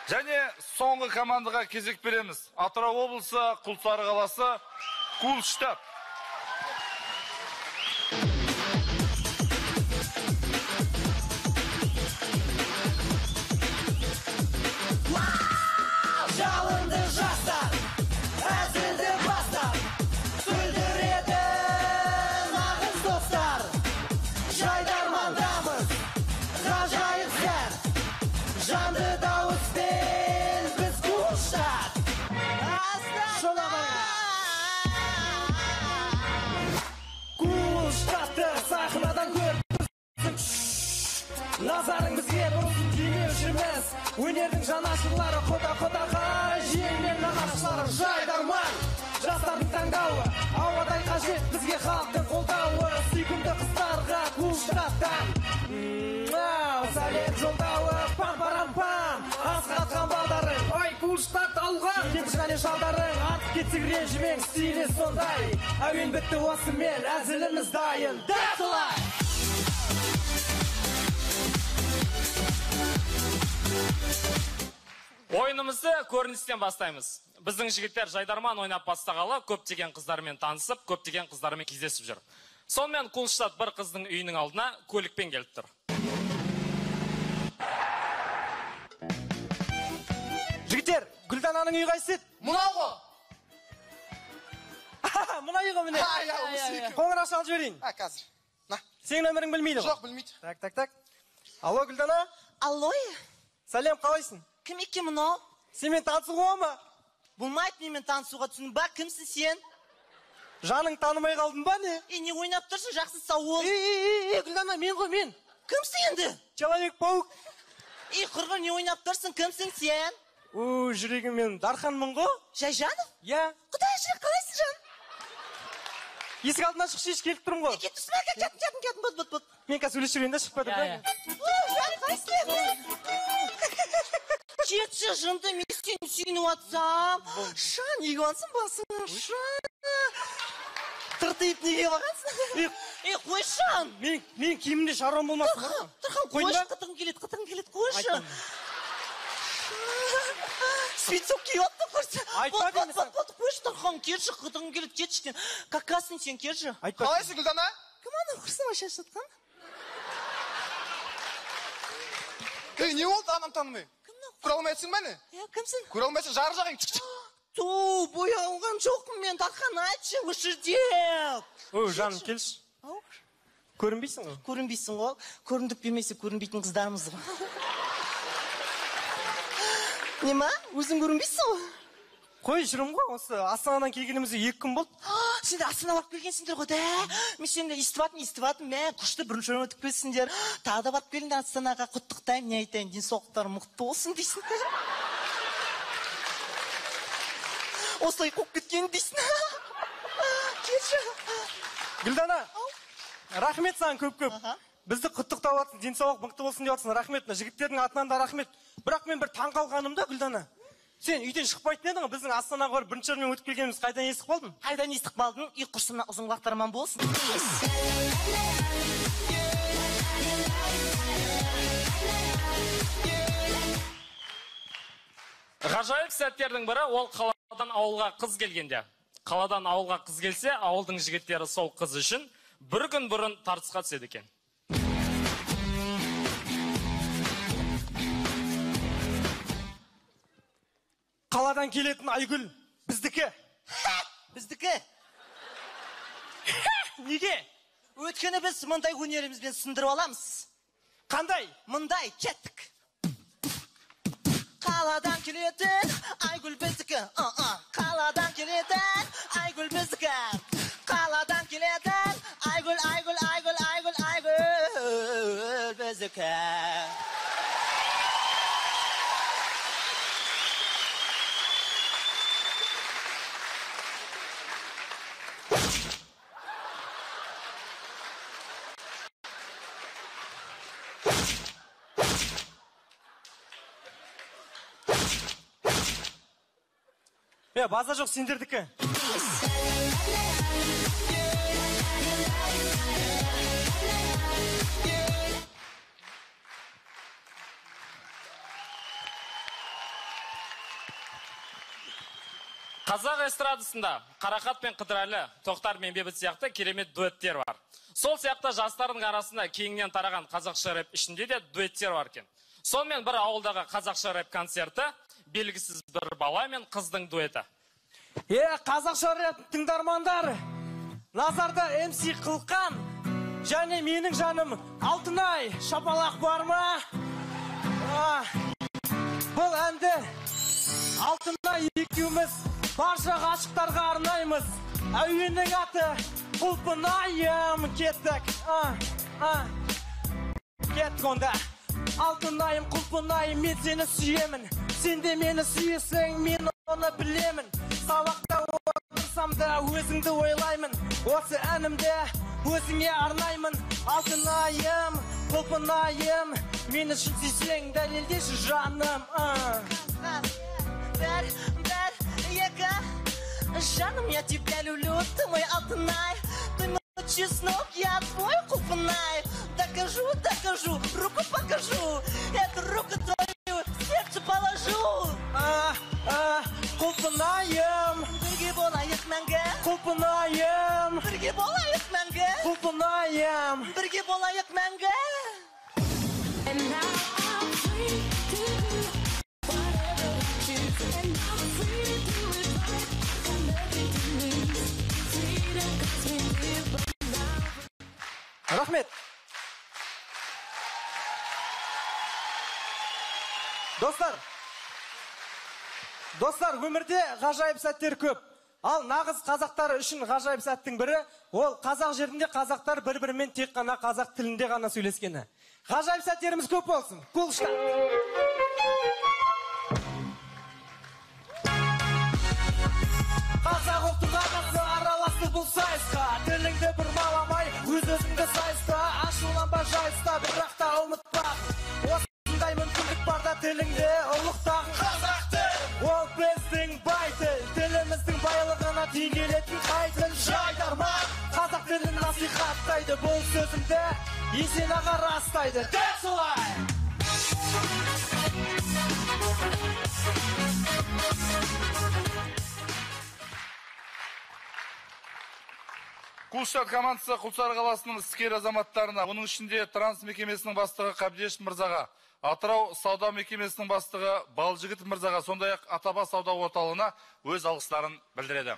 Және соңғы командаға кезек береміз. Атырау облысы, Құлсары қаласы, Кулштадт. Жалынды жастар, әзілді бастар, күлдіреді нағыз достар. Жайдармандамыз, ғажайып сәт, жанды дауыспен біз Кулштадт. Кулштадтты сахнадан көріп, назарың бізге бұрылсын демеушіміз. Өнердің жанашырлары құда-құдаға, желмен нағашылары жайдарман. Жастардың таңдауы, ауадай қажет бізге халықтың қолдауы. Сүйкімді қыздарға Кулштадттан сәлем жолдауы. Пам-парам-пам, асқатқан балдарың, ой Кулштадт алған. Кемші және шалдарың, артып кетсек режимең, стилі сондай. Әуен бітті осымен, әзіліміз дайын. Дәтілай! Ойынымызды көріністен бастаймыз. Біздің жігіттер жайдарман ойнап бастағалы, көптеген қыздармен танысып, көптеген қыздармен кездесіп жүр. Сонымен Кулштадт бір қыздың үйінің алдына көлікпен келіп тұр. Жігіттер, Гүлдананың үйі қайсы? Мынау ғой. Мына үйі ғой міне. Қоңырау шалып жіберейін. Қазір. Сенің нөмірің білмейді ғой? Жоқ, білмейді. Так. Алло, Гүлдана? Алло, сәлем, қалайсың? кім екен мынау? Сенмен танысуға ма? Болмайды менімен танысуға, түсін ба? Кімсің сен? Жаның танымай қалдың ба не? Не ойнап тұрсың, жақсы сауыл. Гүлдана, мен ғой, мен. Кімсің енді? Человек-паук. Құрғыр, не ойнап тұрсың, кімсің сен? Жүрегім мен Дарханмын ғой. Жайжанов? Я. Құдай жүрек, қалайсың жан? Есік алдына шықшы, келіп тұрмын ғой. Кет түсіме, кет, бұт. Мен қазір өлеш жүрейін да шығып бәді. Кетші жынды, мен сені сүйініп атсам. Шан, неге бансың басың? Шан. Тыртайып неге бағансың? Қой Шан. Мен киімімде шаруам болмасын. Тұрхан, қойшы, қытығым келеді, қойшы. Свитсок киіп аттың көрсі. Бот, қойшы, Тұрхан, керші, қытығым келеді, кетшіден. Какасын сен, керші. Қалайсың, Гүлдана? Кім ана құрсыма шашатқан? Не болды анам танымай? Көре алмайсың ба не? Кімсің? Көре алмайсың, жар жағың. Ту, бояуған жоқпын мен, Дархан, айтшы, өшірдеп. Жаным, келші. Көрінбейсің ғой? Көрінбейсің ғой. Көріндік бермесе көрінбейтін қыздарымыз ғой. Не ма? Өзің көрінбейсің ғой? Қой жүрім ғой, осы Астанадан келгенімізде 2 күн болды. Сендер Астанаға барып келгенсіңдер ғой, да? Мен сендер естіватын, мә, күшті бірінші орын өтіп келсіңдер. Тағы да барып келіңдер Астанаға, құттықтаймын, не айтайын, денсаулықтарың мықты болсын дейсіңдер. Осылай қоп кеткен дейсің. Кетші. Гүлдана, рахмет саған көп-көп. Бізді құттықтап атсың, денсаулық мықты болсын деп атсың, рахмет. Жігіттердің атынан да рахмет. Бірақ мен бір таң қалғаным да, Гүлдана. Сен үйден шығпайтын едің, біздің Астанаға барып бірінші орынмен өтіп келгеніміз қайдан естіп қалдың? Қайдан естіп қалдың? Үй құрсымнан ұзын құлақтарыман болсын. Ғажайып сәттердің бірі ол қаладан ауылға қыз келгенде. Қаладан ауылға қыз келсе, ауылдың жігіттері сол қыз үшін бір күн бұрын тартысқа түседі екен. Қаладан келетін Айгүл, біздікі. Біздікі? Неге? Өткені біз мұндай өнерімізбен сындырып аламыз. Қандай? Мұндай, кеттік. Қаладан келетін Айгүл біздікі. Қаладан келетін Айгүл біздікі. Қаладан келетін Айгүл біздікі. База жоқ сендердікі. Қазақ эстрадасында Қарақат пен Қыдырәлі, Тоқтар мен Бейбіт сияқты керемет дуэттер бар. Сол сияқты жастардың арасында кеңінен тараған қазақша рэп ішінде де дуэттер бар екен. Сонымен бір ауылдағы қазақша рэп концерті белгісіз бір бала мен қыздың дуэті. Қазақша рэп тыңдармандар, назарда МС Қылқан және менің жаным Алтынай шапалақ бар ма? Бұл әнді Алтынай екеуміз барша ғашықтарға арнаймыз. Әуеннің аты Құлпынайым. Кеттік. Кеттік онда. Алтынайым, Құлпынайым, мен сені сүйемін. Сен де мені сүйесің, мен оны білемін. Сабақта отырсам да өзіңді ойлаймын. Осы әнімді өзіңе арнаймын. Алтынайым, Құлпынайым, мен үшін сүйсең, дәлелдеші жаным. Жаным, я тебя люблю, ты мой Алтынай. Ты мой чеснок, я твой Құлпынай. Докажу, руку покажу. Эту руку твою в сердце положу. Құлпынайым, Бірге болайық мәңгі. Құлпынайым, Бірге болайық мәңгі. Құлпынайым. Бірге болайық мәңгі. And now I'm free to do whatever I choose. And I'm free to do it right. I'm nothing to lose. Freedom comes with you, but now. Рахмет. Достар, өмірде ғажайып сәттер көп. Ал нағыз қазақтар үшін ғажайып сәттің бірі, ол қазақ жерінде қазақтар бір-бірімен тек қана қазақ тілінде ғана сөйлескені. Ғажайып сәттеріміз көп болсын. Қол ұштап. Қазақ ұлты қағазы араласты бұл сайысқа. Тіліңді бұрмаламай, өз-өзіңді сайыста. Ашуланба жайыста, бірақ та ұмытпа. Осындай мүмкіндік барда тіліңді ұлықтағын. Қазақты! Ол біздің бай тіл, тіліміздің байлығына тең келетін қай тіл. Жайдарман, қазақ тілін насихаттайды. Бұл сөзімді Есен аға растайды. Дәл солай! Құлшат командасы Құлсары қаласының іскер азаматтарына, оның ішінде транс мекемесінің бастығы Қабдеш мырзаға, Атырау сауда мекемесінің бастығы Балжігіт мырзаға, сондай-ақ Атаба сауда орталығына өз алғыстарын білдіреді.